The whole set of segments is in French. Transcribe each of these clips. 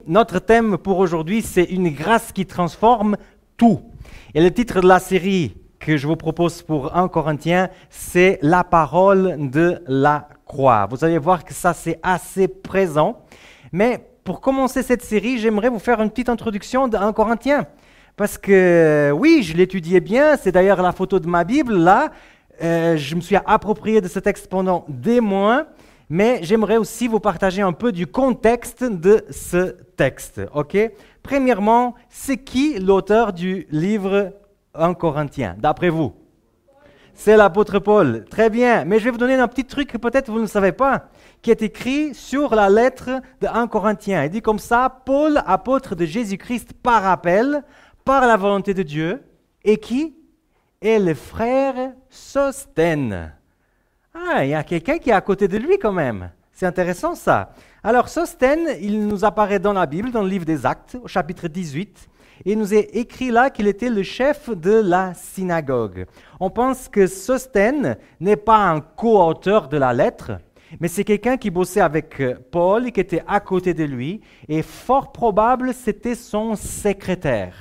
notre thème pour aujourd'hui, c'est une grâce qui transforme tout. Et le titre de la série que je vous propose pour 1 Corinthiens, c'est la parole de la croix. Vous allez voir que ça, c'est assez présent. Mais pour commencer cette série, j'aimerais vous faire une petite introduction de 1 Corinthiens. Parce que oui, je l'étudiais bien, c'est d'ailleurs la photo de ma Bible là. Je me suis approprié de ce texte pendant des mois. Mais j'aimerais aussi vous partager un peu du contexte de ce texte. Ok ? Premièrement, c'est qui l'auteur du livre 1 Corinthiens, d'après vous? C'est l'apôtre Paul. Très bien. Mais je vais vous donner un petit truc que peut-être vous ne savez pas, qui est écrit sur la lettre de 1 Corinthiens. Il dit comme ça, Paul, apôtre de Jésus-Christ par appel, par la volonté de Dieu, et qui? Et le frère Sosthène. Ah, il y a quelqu'un qui est à côté de lui quand même. C'est intéressant ça. Alors Sosthène, il nous apparaît dans la Bible, dans le livre des Actes, au chapitre 18. Et il nous est écrit là qu'il était le chef de la synagogue. On pense que Sosthène n'est pas un co-auteur de la lettre, mais c'est quelqu'un qui bossait avec Paul, qui était à côté de lui, et fort probable c'était son secrétaire.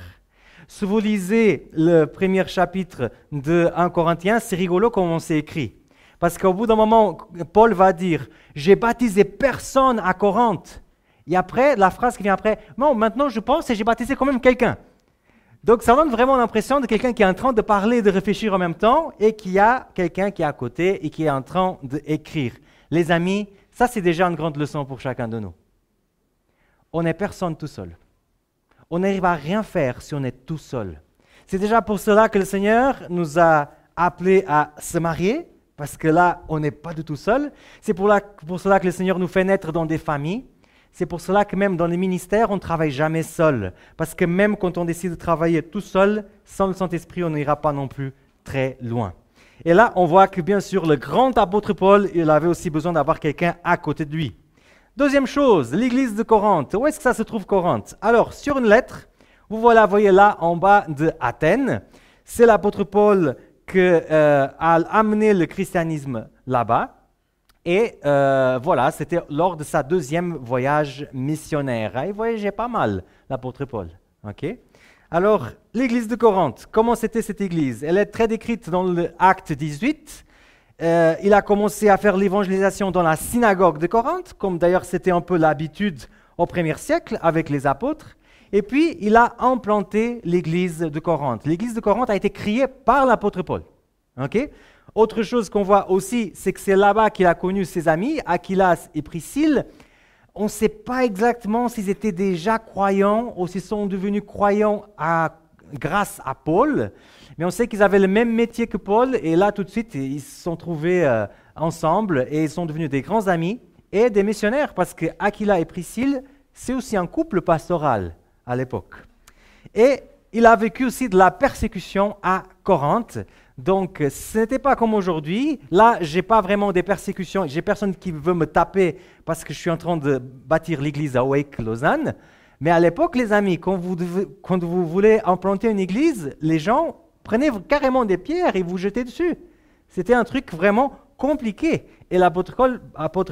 Si vous lisez le premier chapitre de 1 Corinthiens, c'est rigolo comment c'est écrit. Parce qu'au bout d'un moment, Paul va dire « J'ai baptisé personne à Corinthe ». Et après, la phrase qui vient après « Non, maintenant je pense et j'ai baptisé quand même quelqu'un ». Donc ça donne vraiment l'impression de quelqu'un qui est en train de parler et de réfléchir en même temps et qui a quelqu'un qui est à côté et qui est en train d'écrire. Les amis, ça c'est déjà une grande leçon pour chacun de nous. On n'est personne tout seul. On n'arrive à rien faire si on est tout seul. C'est déjà pour cela que le Seigneur nous a appelés à se marier, parce que là, on n'est pas du tout seul. C'est pour cela que le Seigneur nous fait naître dans des familles. C'est pour cela que même dans les ministères, on ne travaille jamais seul. Parce que même quand on décide de travailler tout seul, sans le Saint-Esprit, on n'ira pas non plus très loin. Et là, on voit que bien sûr, le grand apôtre Paul, il avait aussi besoin d'avoir quelqu'un à côté de lui. Deuxième chose, l'église de Corinthe. Où est-ce que ça se trouve, Corinthe? Alors, sur une lettre, vous voyez là en bas de Athènes. C'est l'apôtre Paul qui a amené le christianisme là-bas. Et voilà, c'était lors de sa deuxième voyage missionnaire. Il voyageait pas mal, l'apôtre Paul. Okay? Alors, l'église de Corinthe, comment c'était cette église? Elle est très décrite dans l'Acte 18. Il a commencé à faire l'évangélisation dans la synagogue de Corinthe, comme d'ailleurs c'était un peu l'habitude au 1er siècle avec les apôtres. Et puis, il a implanté l'église de Corinthe. L'église de Corinthe a été créée par l'apôtre Paul. Okay? Autre chose qu'on voit aussi, c'est que c'est là-bas qu'il a connu ses amis, Aquilas et Priscille. On ne sait pas exactement s'ils étaient déjà croyants ou s'ils sont devenus croyants grâce à Paul, mais on sait qu'ils avaient le même métier que Paul, et là, tout de suite, ils se sont trouvés ensemble et ils sont devenus des grands amis et des missionnaires, parce que Aquila et Priscille, c'est aussi un couple pastoral à l'époque. Et il a vécu aussi de la persécution à Corinthe. Donc, ce n'était pas comme aujourd'hui. Là, je n'ai pas vraiment des persécutions. J'ai personne qui veut me taper parce que je suis en train de bâtir l'église à Wake, Lausanne. Mais à l'époque, les amis, quand vous voulez implanter une église, les gens prenaient carrément des pierres et vous jetaient dessus. C'était un truc vraiment compliqué. Et l'apôtre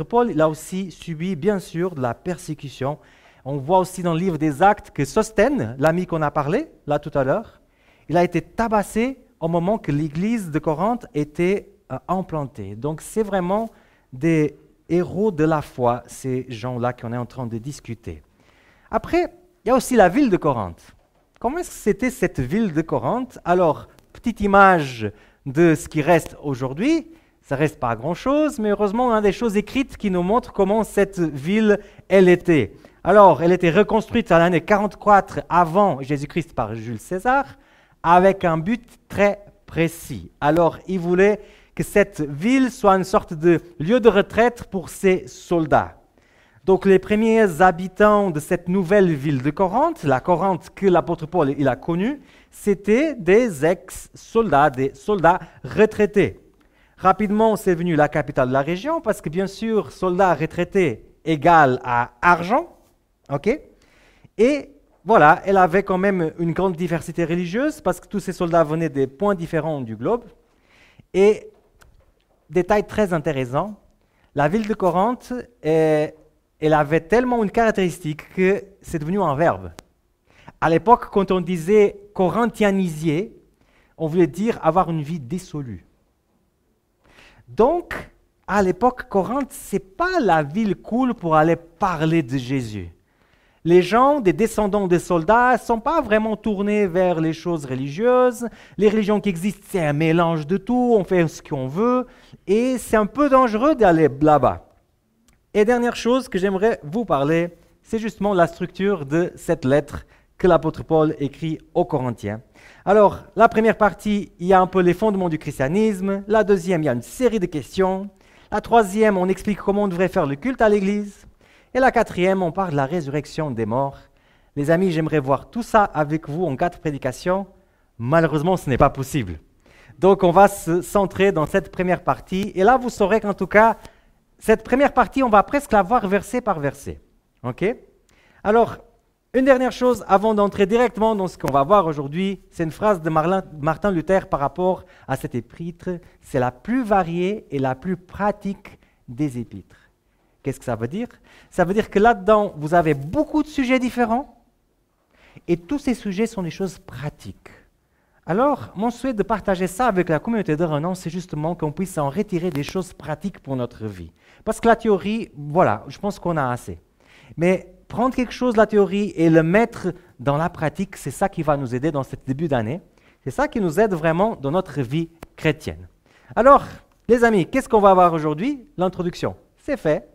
Paul, il a aussi subi, bien sûr, de la persécution. On voit aussi dans le livre des Actes que Sosthène, l'ami qu'on a parlé, là tout à l'heure, il a été tabassé au moment que l'église de Corinthe était implantée. Donc c'est vraiment des héros de la foi, ces gens-là qu'on est en train de discuter. Après, il y a aussi la ville de Corinthe. Comment est-ce que c'était cette ville de Corinthe? Alors, petite image de ce qui reste aujourd'hui. Ça reste pas grand-chose, mais heureusement, on a des choses écrites qui nous montrent comment cette ville, elle était. Alors, elle était reconstruite à l'année 44 avant Jésus-Christ par Jules César, avec un but très précis. Alors, il voulait que cette ville soit une sorte de lieu de retraite pour ses soldats. Donc, les premiers habitants de cette nouvelle ville de Corinthe, la Corinthe que l'apôtre Paul il a connue, c'était des ex-soldats, des soldats retraités. Rapidement, c'est devenu la capitale de la région parce que, bien sûr, soldats retraités égale à argent. Ok? Et voilà, elle avait quand même une grande diversité religieuse parce que tous ces soldats venaient des points différents du globe. Et, détail très intéressant, la ville de Corinthe elle avait tellement une caractéristique que c'est devenu un verbe. À l'époque, quand on disait corinthianiser, on voulait dire avoir une vie dissolue. Donc, à l'époque, Corinthe, ce n'est pas la ville cool pour aller parler de Jésus. Les gens, des descendants des soldats, ne sont pas vraiment tournés vers les choses religieuses. Les religions qui existent, c'est un mélange de tout, on fait ce qu'on veut, et c'est un peu dangereux d'aller là-bas. Et dernière chose que j'aimerais vous parler, c'est justement la structure de cette lettre que l'apôtre Paul écrit aux Corinthiens. Alors, la première partie, il y a un peu les fondements du christianisme. La deuxième, il y a une série de questions. La troisième, on explique comment on devrait faire le culte à l'église. Et la quatrième, on parle de la résurrection des morts. Les amis, j'aimerais voir tout ça avec vous en 4 prédications. Malheureusement, ce n'est pas possible. Donc, on va se centrer dans cette première partie. Et là, vous saurez qu'en tout cas, cette première partie, on va presque la voir verset par verset. OK? Alors, une dernière chose avant d'entrer directement dans ce qu'on va voir aujourd'hui, c'est une phrase de Martin Luther par rapport à cet épître. C'est la plus variée et la plus pratique des épîtres. Qu'est-ce que ça veut dire? Ça veut dire que là-dedans, vous avez beaucoup de sujets différents et tous ces sujets sont des choses pratiques. Alors, mon souhait de partager ça avec la communauté de Renan, c'est justement qu'on puisse en retirer des choses pratiques pour notre vie. Parce que la théorie, voilà, je pense qu'on a assez. Mais prendre quelque chose de la théorie et le mettre dans la pratique, c'est ça qui va nous aider dans ce début d'année. C'est ça qui nous aide vraiment dans notre vie chrétienne. Alors, les amis, qu'est-ce qu'on va voir aujourd'hui? L'introduction, c'est fait.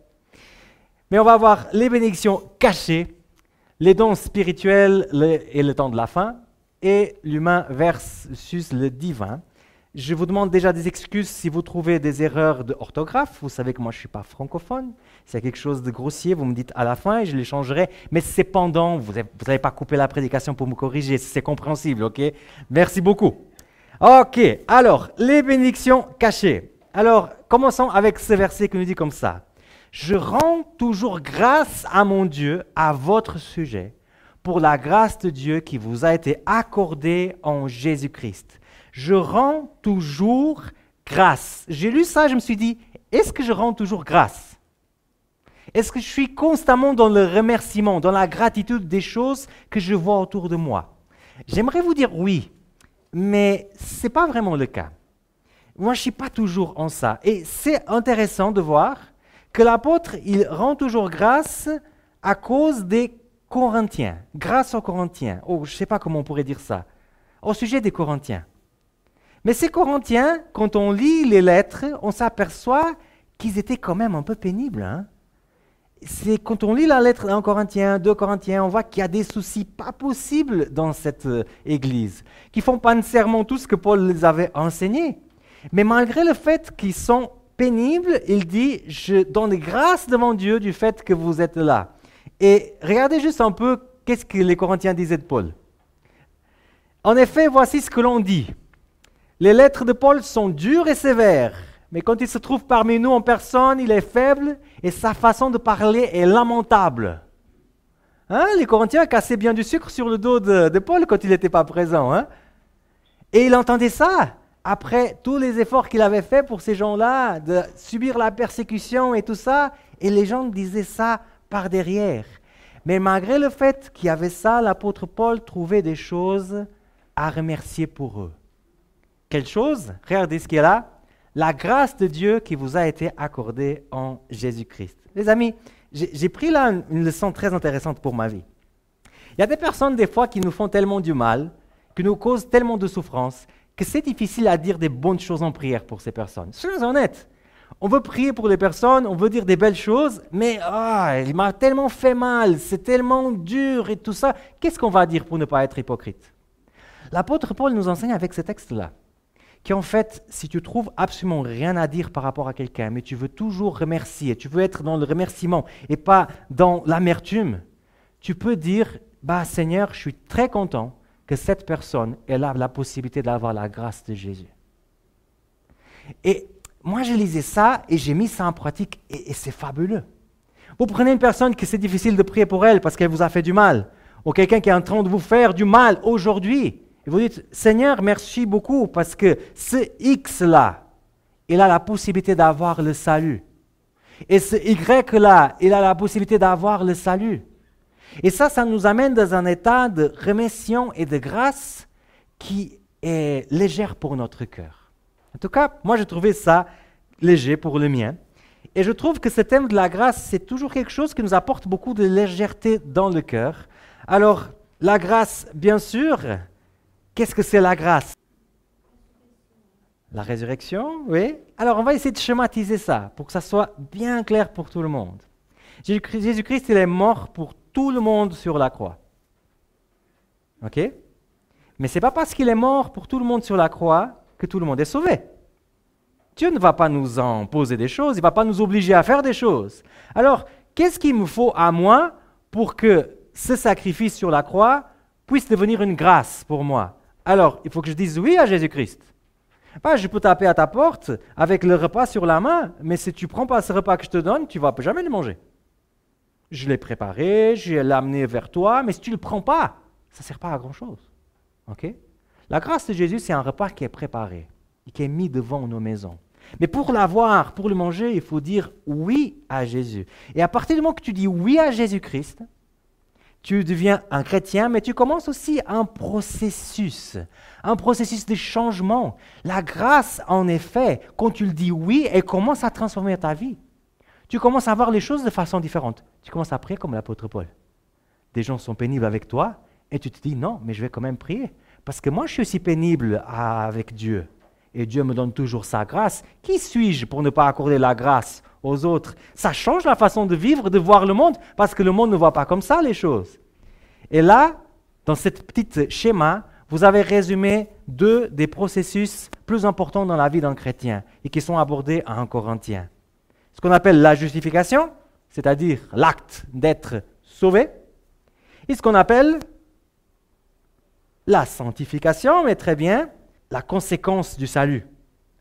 Mais on va voir les bénédictions cachées, les dons spirituels et le temps de la fin, et l'humain versus le divin. Je vous demande déjà des excuses si vous trouvez des erreurs d'orthographe. Vous savez que moi, je ne suis pas francophone. S'il y a quelque chose de grossier, vous me dites à la fin et je les changerai. Mais cependant, vous n'avez pas coupé la prédication pour me corriger. C'est compréhensible, ok? Merci beaucoup. Ok, alors, les bénédictions cachées. Alors, commençons avec ce verset qui nous dit comme ça. « Je rends toujours grâce à mon Dieu à votre sujet pour la grâce de Dieu qui vous a été accordée en Jésus-Christ. » Je rends toujours grâce. J'ai lu ça, je me suis dit, est-ce que je rends toujours grâce? Est-ce que je suis constamment dans le remerciement, dans la gratitude des choses que je vois autour de moi? J'aimerais vous dire oui, mais ce n'est pas vraiment le cas. Moi, je ne suis pas toujours en ça. Et c'est intéressant de voir que l'apôtre, il rend toujours grâce à cause des Corinthiens, grâce aux Corinthiens. Oh, je ne sais pas comment on pourrait dire ça. Au sujet des Corinthiens. Mais ces Corinthiens, quand on lit les lettres, on s'aperçoit qu'ils étaient quand même un peu pénibles. Hein? C'est quand on lit la lettre d'un Corinthien, 2 Corinthiens, on voit qu'il y a des soucis pas possibles dans cette église, qui ne font pas nécessairement tout ce que Paul les avait enseigné. Mais malgré le fait qu'ils sont pénibles, il dit « Je donne grâce devant Dieu du fait que vous êtes là ». Et regardez juste un peu qu'est-ce que les Corinthiens disaient de Paul. En effet, voici ce que l'on dit. Les lettres de Paul sont dures et sévères, mais quand il se trouve parmi nous en personne, il est faible et sa façon de parler est lamentable. Hein? Les Corinthiens cassaient bien du sucre sur le dos de Paul quand il n'était pas présent. Hein? Et il entendait ça après tous les efforts qu'il avait faits pour ces gens-là, de subir la persécution et tout ça, et les gens disaient ça par derrière. Mais malgré le fait qu'il y avait ça, l'apôtre Paul trouvait des choses à remercier pour eux. Quelle chose? Regardez ce qu'il y a là. La grâce de Dieu qui vous a été accordée en Jésus-Christ. Les amis, j'ai pris là une leçon très intéressante pour ma vie. Il y a des personnes des fois qui nous font tellement du mal, qui nous causent tellement de souffrance, que c'est difficile à dire des bonnes choses en prière pour ces personnes. Soyons honnêtes. On veut prier pour les personnes, on veut dire des belles choses, mais il m'a tellement fait mal, c'est tellement dur et tout ça. Qu'est-ce qu'on va dire pour ne pas être hypocrite? L'apôtre Paul nous enseigne avec ce texte-là qu'en fait, si tu trouves absolument rien à dire par rapport à quelqu'un, mais tu veux toujours remercier, tu veux être dans le remerciement et pas dans l'amertume, tu peux dire, Seigneur, je suis très content que cette personne ait la possibilité d'avoir la grâce de Jésus. Et moi, je lisais ça et j'ai mis ça en pratique et c'est fabuleux. Vous prenez une personne que c'est difficile de prier pour elle parce qu'elle vous a fait du mal, ou quelqu'un qui est en train de vous faire du mal aujourd'hui, et vous dites, Seigneur, merci beaucoup parce que ce X-là, il a la possibilité d'avoir le salut. Et ce Y-là, il a la possibilité d'avoir le salut. Et ça nous amène dans un état de rémission et de grâce qui est légère pour notre cœur. En tout cas, moi j'ai trouvé ça léger pour le mien. Et je trouve que ce thème de la grâce, c'est toujours quelque chose qui nous apporte beaucoup de légèreté dans le cœur. Alors, la grâce, bien sûr, qu'est-ce que c'est la grâce? La résurrection, oui. Alors, on va essayer de schématiser ça pour que ça soit bien clair pour tout le monde. Jésus-Christ, il est mort pour tout le monde sur la croix. OK? Mais ce n'est pas parce qu'il est mort pour tout le monde sur la croix que tout le monde est sauvé. Dieu ne va pas nous imposer des choses, il ne va pas nous obliger à faire des choses. Alors, qu'est-ce qu'il me faut à moi pour que ce sacrifice sur la croix puisse devenir une grâce pour moi? Alors, il faut que je dise oui à Jésus-Christ. Je peux taper à ta porte avec le repas sur la main, mais si tu ne prends pas ce repas que je te donne, tu ne vas jamais le manger. Je l'ai préparé, je l'ai amené vers toi, mais si tu ne le prends pas, ça ne sert pas à grand-chose. Okay? La grâce de Jésus, c'est un repas qui est préparé et qui est mis devant nos maisons. Mais pour l'avoir, pour le manger, il faut dire oui à Jésus. Et à partir du moment que tu dis oui à Jésus-Christ, tu deviens un chrétien, mais tu commences aussi un processus de changement. La grâce, en effet, quand tu le dis oui, elle commence à transformer ta vie. Tu commences à voir les choses de façon différente. Tu commences à prier comme l'apôtre Paul. Des gens sont pénibles avec toi, et tu te dis non, mais je vais quand même prier. Parce que moi, je suis aussi pénible avec Dieu. Et Dieu me donne toujours sa grâce. Qui suis-je pour ne pas accorder la grâce aux autres? Ça change la façon de vivre, de voir le monde, parce que le monde ne voit pas comme ça les choses. Et là, dans cette petite schéma, vous avez résumé deux des processus plus importants dans la vie d'un chrétien et qui sont abordés à 1 Corinthiens. Ce qu'on appelle la justification, c'est-à-dire l'acte d'être sauvé, et ce qu'on appelle la sanctification, mais très bien, la conséquence du salut.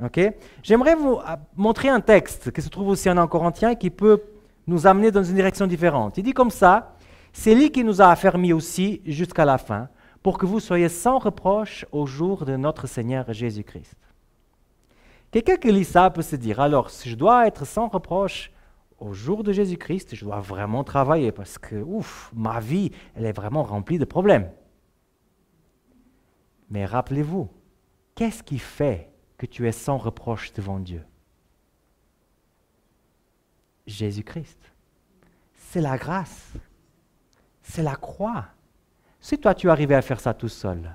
Okay? J'aimerais vous montrer un texte qui se trouve aussi en 1 Corinthiens qui peut nous amener dans une direction différente. Il dit comme ça, c'est lui qui nous a affermis aussi jusqu'à la fin, pour que vous soyez sans reproche au jour de notre Seigneur Jésus-Christ. Quelqu'un qui lit ça peut se dire, alors si je dois être sans reproche au jour de Jésus-Christ, je dois vraiment travailler parce que, ma vie, elle est vraiment remplie de problèmes. Mais rappelez-vous, qu'est-ce qui fait que tu es sans reproche devant Dieu? Jésus-Christ. C'est la grâce. C'est la croix. Si toi tu arrivais à faire ça tout seul,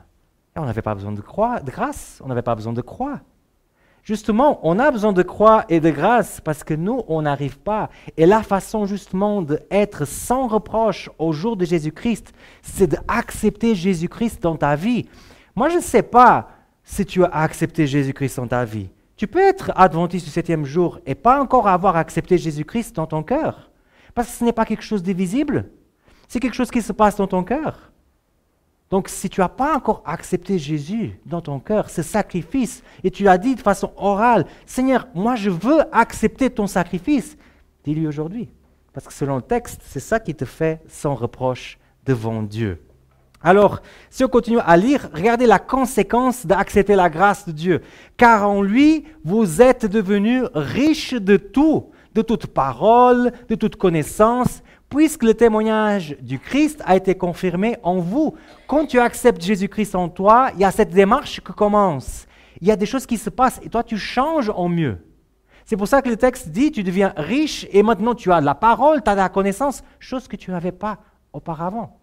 on n'avait pas besoin de grâce, on n'avait pas besoin de croix. Justement, on a besoin de croix et de grâce parce que nous, on n'arrive pas. Et la façon justement d'être sans reproche au jour de Jésus-Christ, c'est d'accepter Jésus-Christ dans ta vie. Moi, je ne sais pas si tu as accepté Jésus-Christ dans ta vie. Tu peux être adventiste du 7e jour et pas encore avoir accepté Jésus-Christ dans ton cœur. Parce que ce n'est pas quelque chose de visible. C'est quelque chose qui se passe dans ton cœur. Donc, si tu n'as pas encore accepté Jésus dans ton cœur, ce sacrifice, et tu l'as dit de façon orale, « Seigneur, moi je veux accepter ton sacrifice », dis-lui aujourd'hui. Parce que selon le texte, c'est ça qui te fait sans reproche devant Dieu. Alors, si on continue à lire, regardez la conséquence d'accepter la grâce de Dieu. « Car en lui, vous êtes devenus riches de tout, de toute parole, de toute connaissance, puisque le témoignage du Christ a été confirmé en vous. » Quand tu acceptes Jésus-Christ en toi, il y a cette démarche qui commence. Il y a des choses qui se passent et toi, tu changes en mieux. C'est pour ça que le texte dit, tu deviens riche et maintenant tu as de la parole, tu as de la connaissance, chose que tu n'avais pas auparavant.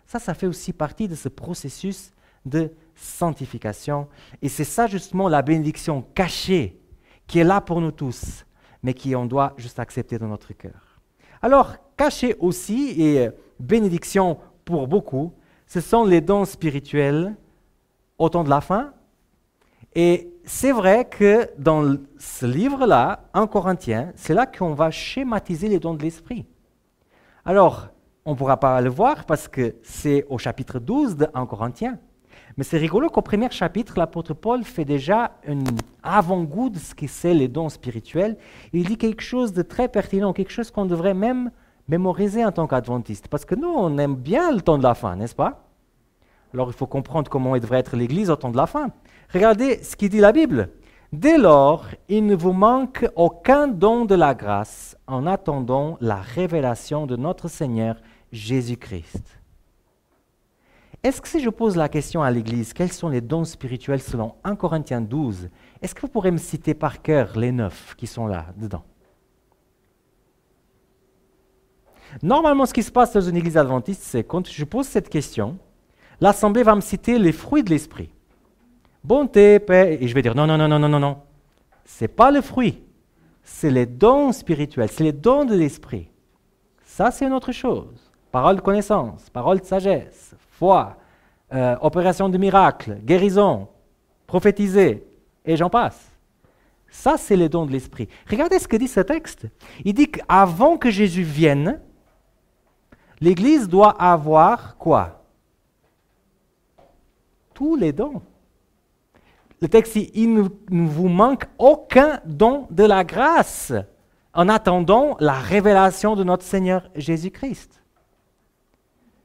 Ça fait aussi partie de ce processus de sanctification. Et c'est ça justement la bénédiction cachée qui est là pour nous tous, mais qu'on doit juste accepter dans notre cœur. Alors, caché aussi et bénédiction pour beaucoup, ce sont les dons spirituels au temps de la fin. Et c'est vrai que dans ce livre-là, 1 Corinthiens, c'est là qu'on va schématiser les dons de l'esprit. Alors, on ne pourra pas le voir parce que c'est au chapitre 12 de 1 Corinthiens. Mais c'est rigolo qu'au premier chapitre, l'apôtre Paul fait déjà un avant-goût de ce que c'est les dons spirituels. Il dit quelque chose de très pertinent, quelque chose qu'on devrait même mémoriser en tant qu'adventiste. Parce que nous, on aime bien le temps de la fin, n'est-ce pas? Alors il faut comprendre comment il devrait être l'Église au temps de la fin. Regardez ce qu'il dit la Bible. Dès lors, il ne vous manque aucun don de la grâce en attendant la révélation de notre Seigneur Jésus-Christ. Est-ce que si je pose la question à l'Église, quels sont les dons spirituels selon 1 Corinthiens 12, est-ce que vous pourrez me citer par cœur les 9 qui sont là, dedans? Normalement, ce qui se passe dans une église adventiste, c'est quand je pose cette question, l'assemblée va me citer les fruits de l'esprit. Bonté, paix, et je vais dire non, non, non, non, non, non, non. Ce n'est pas le fruit, c'est les dons spirituels, c'est les dons de l'esprit. Ça, c'est une autre chose. Parole de connaissance, parole de sagesse, foi, opération de miracle, guérison, prophétiser, et j'en passe. Ça, c'est les dons de l'esprit. Regardez ce que dit ce texte. Il dit qu'avant que Jésus vienne, l'Église doit avoir quoi? Tous les dons. Le texte dit, il ne vous manque aucun don de la grâce en attendant la révélation de notre Seigneur Jésus-Christ.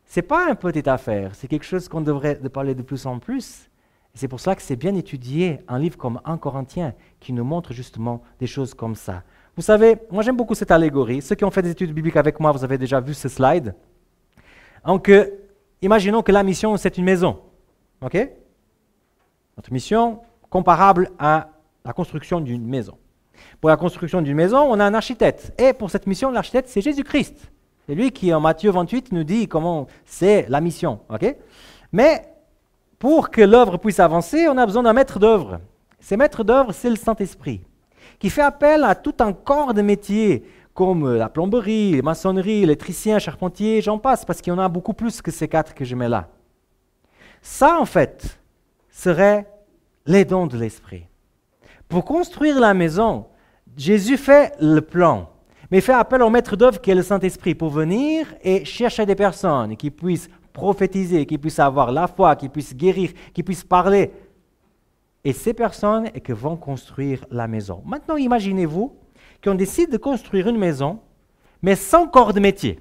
Ce n'est pas une petite affaire, c'est quelque chose qu'on devrait parler de plus en plus. Et c'est pour ça que c'est bien étudié un livre comme 1 Corinthiens qui nous montre justement des choses comme ça. Vous savez, moi j'aime beaucoup cette allégorie. Ceux qui ont fait des études bibliques avec moi, vous avez déjà vu ce slide. Donc, imaginons que la mission, c'est une maison. OK? Notre mission, comparable à la construction d'une maison. Pour la construction d'une maison, on a un architecte. Et pour cette mission, l'architecte, c'est Jésus-Christ. C'est lui qui, en Matthieu 28, nous dit comment c'est la mission. OK? Mais pour que l'œuvre puisse avancer, on a besoin d'un maître d'œuvre. Ce maître d'œuvre, c'est le Saint-Esprit, qui fait appel à tout un corps de métiers, comme la plomberie, la maçonnerie, l'électricien, charpentier, j'en passe, parce qu'il y en a beaucoup plus que ces 4 que je mets là. Ça, en fait, serait les dons de l'Esprit. Pour construire la maison, Jésus fait le plan, mais il fait appel au maître d'œuvre qui est le Saint-Esprit pour venir et chercher des personnes qui puissent prophétiser, qui puissent avoir la foi, qui puissent guérir, qui puissent parler. Et ces personnes qui vont construire la maison. Maintenant, imaginez-vous qu'on décide de construire une maison, mais sans corps de métier.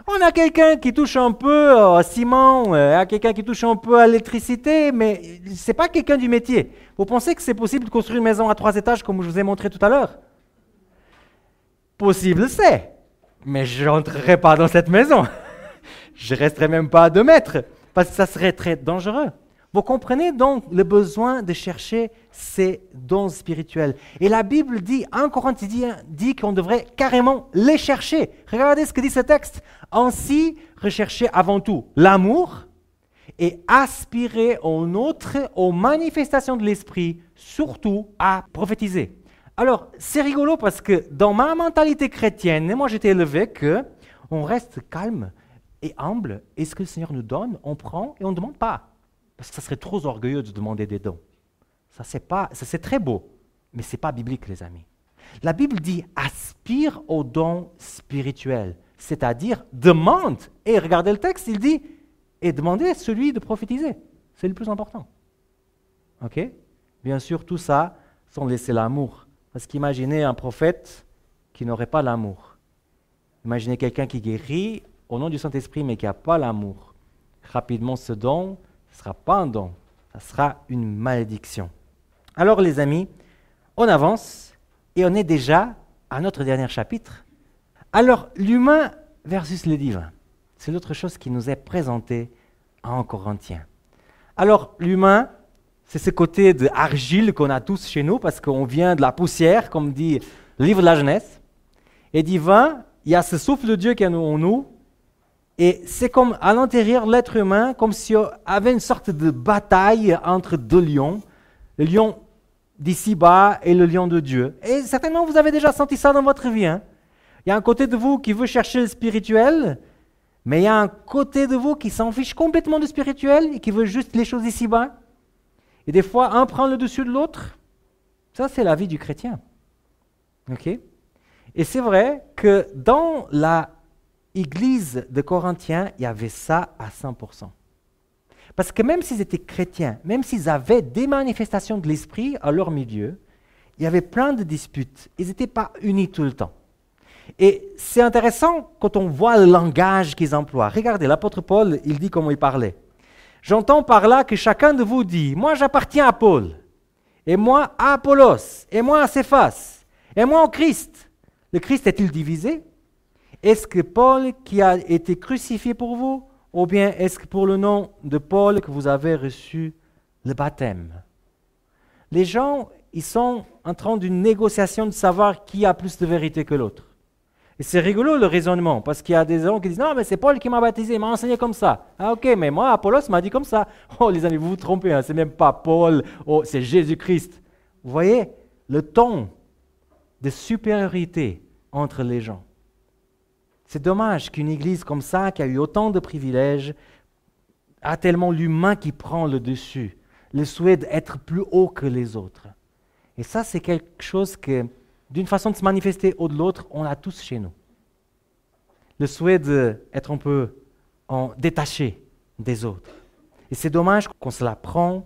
On a quelqu'un qui touche un peu au ciment, quelqu'un qui touche un peu à l'électricité, mais ce n'est pas quelqu'un du métier. Vous pensez que c'est possible de construire une maison à 3 étages, comme je vous ai montré tout à l'heure? Possible, c'est. Mais je n'entrerai pas dans cette maison. Je ne resterai même pas à 2 mètres, parce que ça serait très dangereux. Vous comprenez donc le besoin de chercher ces dons spirituels. Et la Bible dit, 1 Corinthiens dit qu'on devrait carrément les chercher. Regardez ce que dit ce texte. Ainsi, recherchez avant tout l'amour et aspirez en outre aux manifestations de l'esprit, surtout à prophétiser. Alors, c'est rigolo parce que dans ma mentalité chrétienne, moi j'étais élevé qu'on reste calme et humble. Et ce que le Seigneur nous donne, on prend et on ne demande pas. Parce que ça serait trop orgueilleux de demander des dons. Ça c'est très beau, mais ce n'est pas biblique, les amis. La Bible dit « aspire aux dons spirituels », c'est-à-dire demande. Et regardez le texte, il dit « et demandez celui de prophétiser ». C'est le plus important. OK? Bien sûr, tout ça sans laisser l'amour. Parce qu'imaginez un prophète qui n'aurait pas l'amour. Imaginez quelqu'un qui guérit au nom du Saint-Esprit, mais qui n'a pas l'amour. Rapidement, ce don, ce ne sera pas un don, ça sera une malédiction. Alors les amis, on avance et on est déjà à notre dernier chapitre. Alors l'humain versus le divin, c'est l'autre chose qui nous est présentée en Corinthiens. Alors l'humain, c'est ce côté de argile qu'on a tous chez nous parce qu'on vient de la poussière, comme dit le livre de la Genèse. Et divin, il y a ce souffle de Dieu qui est en nous. Et c'est comme à l'intérieur de l'être humain, comme s'il y avait une sorte de bataille entre 2 lions, le lion d'ici-bas et le lion de Dieu. Et certainement, vous avez déjà senti ça dans votre vie. Hein? Il y a un côté de vous qui veut chercher le spirituel, mais il y a un côté de vous qui s'en fiche complètement du spirituel et qui veut juste les choses ici-bas. Et des fois, un prend le dessus de l'autre. Ça, c'est la vie du chrétien. OK? Et c'est vrai que dans la Église de Corinthiens, il y avait ça à 100%. Parce que même s'ils étaient chrétiens, même s'ils avaient des manifestations de l'esprit à leur milieu, il y avait plein de disputes. Ils n'étaient pas unis tout le temps. Et c'est intéressant quand on voit le langage qu'ils emploient. Regardez, l'apôtre Paul, il dit comment il parlait. « J'entends par là que chacun de vous dit, moi j'appartiens à Paul, et moi à Apollos, et moi à Céphas, et moi au Christ. Le Christ est-il divisé? Est-ce que Paul qui a été crucifié pour vous, ou bien est-ce que pour le nom de Paul que vous avez reçu le baptême? Les gens, ils sont en train d'une négociation de savoir qui a plus de vérité que l'autre. Et c'est rigolo le raisonnement, parce qu'il y a des gens qui disent « Non, mais c'est Paul qui m'a baptisé, il m'a enseigné comme ça. » Ah ok, mais moi, Apollos m'a dit comme ça. Oh les amis, vous vous trompez, hein, c'est même pas Paul, oh, c'est Jésus-Christ. Vous voyez le ton de supériorité entre les gens. C'est dommage qu'une église comme ça, qui a eu autant de privilèges, a tellement l'humain qui prend le dessus, le souhait d'être plus haut que les autres. Et ça, c'est quelque chose que, d'une façon de se manifester au de l'autre, on l'a tous chez nous. Le souhait d'être un peu détaché des autres. Et c'est dommage qu'on se la prend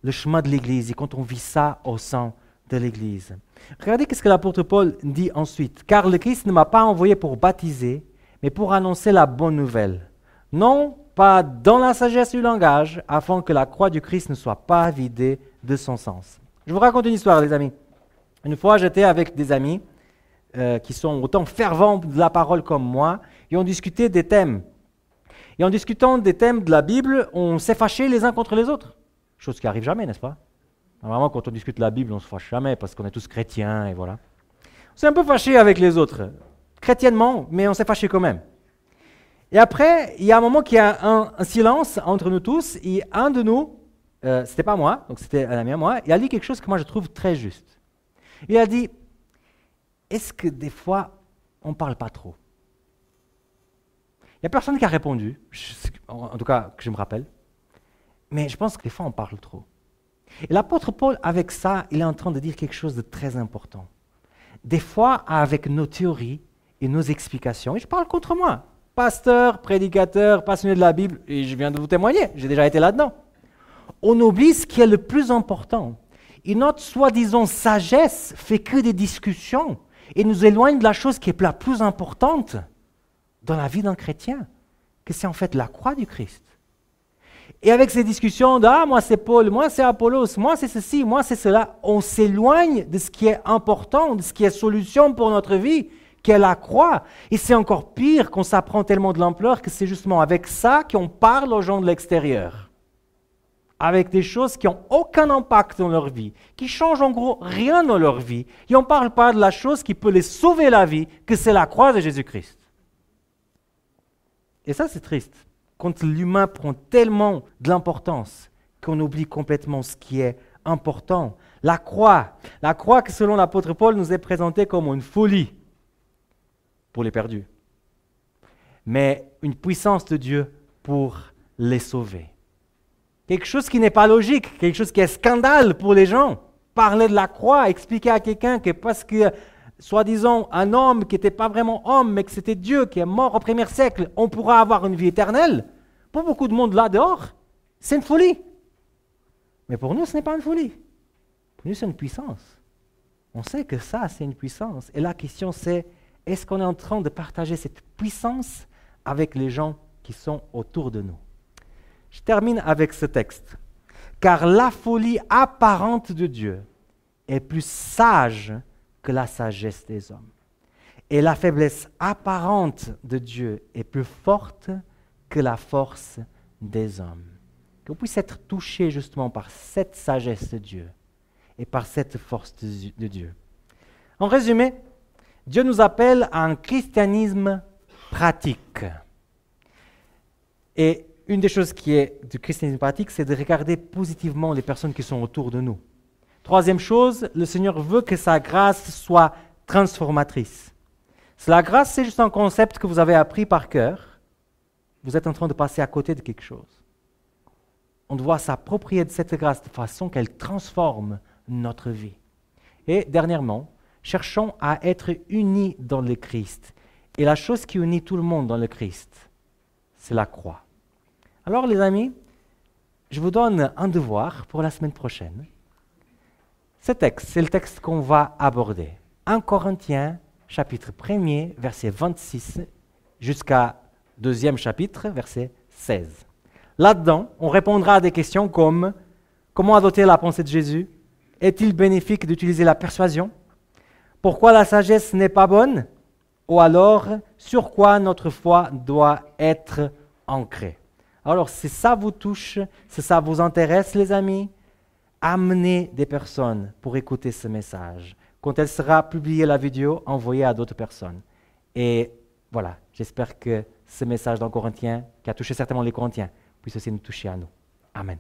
le chemin de l'Église et quand on vit ça au sein de l'Église. Regardez ce que l'apôtre Paul dit ensuite. « Car le Christ ne m'a pas envoyé pour baptiser, mais pour annoncer la bonne nouvelle. Non pas dans la sagesse du langage, afin que la croix du Christ ne soit pas vidée de son sens. » Je vous raconte une histoire, les amis. Une fois, j'étais avec des amis qui sont autant fervents de la parole comme moi, et on discutait des thèmes. Et en discutant des thèmes de la Bible, on s'est fâchés les uns contre les autres. Chose qui arrive jamais, n'est-ce pas? Normalement, quand on discute la Bible, on ne se fâche jamais parce qu'on est tous chrétiens, et voilà. On s'est un peu fâchés avec les autres, chrétiennement, mais on s'est fâchés quand même. Et après, il y a un moment qu'il y a un silence entre nous tous, et un de nous, c'était pas moi, donc c'était un ami à moi, il a dit quelque chose que moi je trouve très juste. Il a dit, est-ce que des fois, on ne parle pas trop? Il n'y a personne qui a répondu, en tout cas que je me rappelle, mais je pense que des fois, on parle trop. Et l'apôtre Paul, avec ça, il est en train de dire quelque chose de très important. Des fois, avec nos théories et nos explications, et je parle contre moi, pasteur, prédicateur, passionné de la Bible, et je viens de vous témoigner, j'ai déjà été là-dedans. On oublie ce qui est le plus important. Et notre soi-disant sagesse fait que des discussions et nous éloigne de la chose qui est la plus importante dans la vie d'un chrétien, que c'est en fait la croix du Christ. Et avec ces discussions de « Ah, moi c'est Paul, moi c'est Apollos, moi c'est ceci, moi c'est cela », on s'éloigne de ce qui est important, de ce qui est solution pour notre vie, qui est la croix. Et c'est encore pire qu'on s'apprend tellement de l'ampleur que c'est justement avec ça qu'on parle aux gens de l'extérieur. Avec des choses qui n'ont aucun impact dans leur vie, qui changent en gros rien dans leur vie. Et on ne parle pas de la chose qui peut les sauver la vie, que c'est la croix de Jésus-Christ. Et ça, c'est triste. Quand l'humain prend tellement de l'importance qu'on oublie complètement ce qui est important. La croix que selon l'apôtre Paul nous est présentée comme une folie pour les perdus, mais une puissance de Dieu pour les sauver. Quelque chose qui n'est pas logique, quelque chose qui est scandale pour les gens. Parler de la croix, expliquer à quelqu'un que parce que, soi-disant, un homme qui n'était pas vraiment homme, mais que c'était Dieu qui est mort au premier siècle, on pourra avoir une vie éternelle. Pour beaucoup de monde là dehors, c'est une folie. Mais pour nous, ce n'est pas une folie. Pour nous, c'est une puissance. On sait que ça, c'est une puissance. Et la question, c'est, est-ce qu'on est en train de partager cette puissance avec les gens qui sont autour de nous? Je termine avec ce texte. « Car la folie apparente de Dieu est plus sage que la sagesse des hommes. Et la faiblesse apparente de Dieu est plus forte que la force des hommes. » Que vous puissiez être touchés justement par cette sagesse de Dieu et par cette force de Dieu. En résumé, Dieu nous appelle à un christianisme pratique. Et une des choses qui est du christianisme pratique, c'est de regarder positivement les personnes qui sont autour de nous. Troisième chose, le Seigneur veut que sa grâce soit transformatrice. La grâce, c'est juste un concept que vous avez appris par cœur. Vous êtes en train de passer à côté de quelque chose. On doit s'approprier de cette grâce de façon qu'elle transforme notre vie. Et dernièrement, cherchons à être unis dans le Christ. Et la chose qui unit tout le monde dans le Christ, c'est la croix. Alors les amis, je vous donne un devoir pour la semaine prochaine. Ce texte, c'est le texte qu'on va aborder. 1 Corinthiens, chapitre 1er, verset 26, jusqu'à 2e chapitre, verset 16. Là-dedans, on répondra à des questions comme comment adopter la pensée de Jésus, est-il bénéfique d'utiliser la persuasion? Pourquoi la sagesse n'est pas bonne? Ou alors, sur quoi notre foi doit être ancrée? Alors, si ça vous touche, si ça vous intéresse, les amis, amenez des personnes pour écouter ce message. Quand elle sera publiée, la vidéo, envoyez à d'autres personnes. Et voilà, j'espère que ce message dans Corinthiens, qui a touché certainement les Corinthiens, puisse aussi nous toucher à nous. Amen.